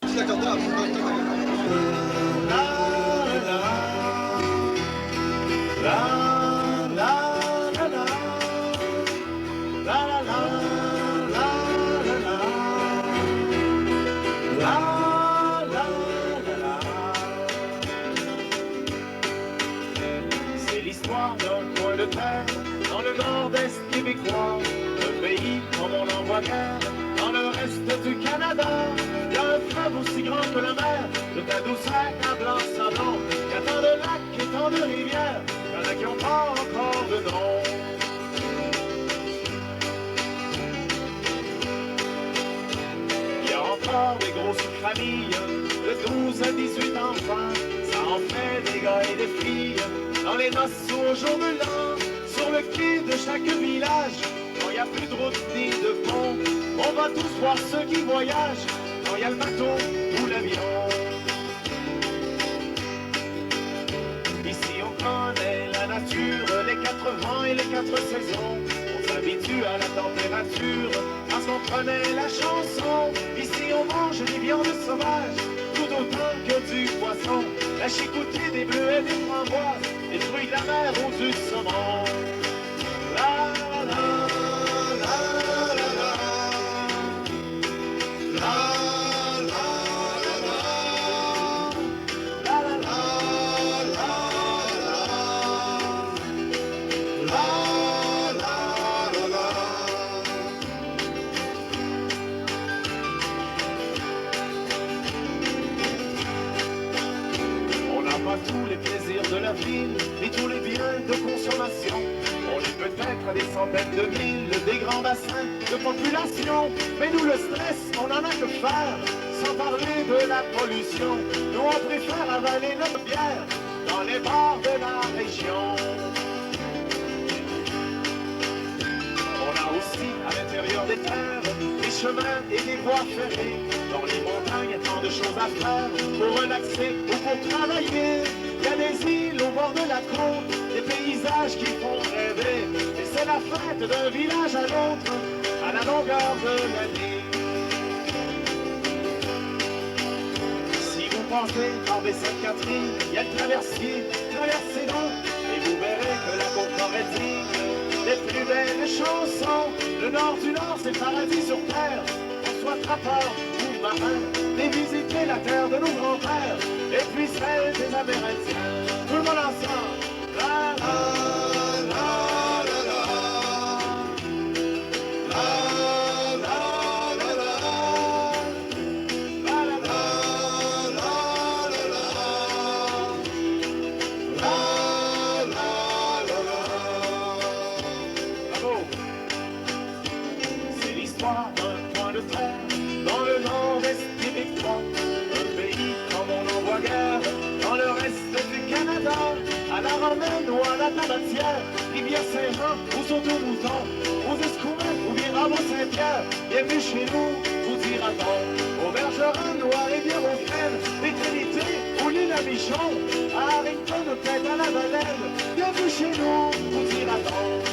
C'est l'histoire d'un coin de terre dans le nord-est québécois, un pays comme on n'en voit guère dans le reste du Canada. Il y a un fleuve aussi grand que la mer, de Tadoussac à Blanc-Sablon. Il y a tant de lacs et tant de rivières, il y en a qui n'ont pas encore de nom. Il y a encore des grosses familles, de 12 à 18 enfants. Ça en fait des gars et des filles, dans les noces ou au jour de l'an, sur le quai de chaque village. Quand il n'y a plus de route ni de pont, on va tous voir ceux qui voyagent. Quand il y a le bateau ou l'avion. Ici on connaît la nature, les 4 vents et les 4 saisons. On s'habitue à la température, parce qu'on connaît la chanson. Ici on mange des viandes sauvages, tout autant que du poisson. La chicoutée des bleus et des framboises, des fruits de la mer ou du saumon. La la la la la la la la la la la la la. On n'a pas tous les plaisirs de la ville, ni tous les biens de consommation. On est peut-être à des centaines de milles des grands bassins de population. Mais nous, le stress, on n'en a que faire, sans parler de la pollution. Nous, on préfère avaler notre bière dans les bars de la région. On a aussi, à l'intérieur des terres, des chemins et des voies ferrées. Dans les montagnes, il y a tant de choses à faire, pour relaxer ou pour travailler. Il y a des îles au bord de la côte, des paysages qui font rêver. Et c'est la fête d'un village à l'autre, à la longueur de l'année. Si vous passez par des Sainte-Catherine, il y a le traversier, traversez donc, et vous verrez que la côte maritime, les plus belles chansons. Le nord du Nord, c'est le paradis sur terre, qu'on soit trappeur ou marin, et visiter la terre de nos grands-pères, et puis celle des Amérindiens. Tout le monde ensemble. La la la la la la la la la la la la la. Bravo. C'est l'histoire d'un coin de terre dans le nord-est québécois, un pays comme on n'en voit guère dans le reste du Canada. À la Romaine ou à la Tabatière, Rivière Saint-Jean ou Sauto-Mouton, aux Escoumins ou bien Bravo-Saint-Pierre, bienvenue chez nous, vous dira-t-on. Au Bergeron ou à Rivière-aux-Frênes, les Trinités ou l'île à Michon, à Harrington ou peut-être à la Valette, bienvenue chez nous, vous dira-t-on.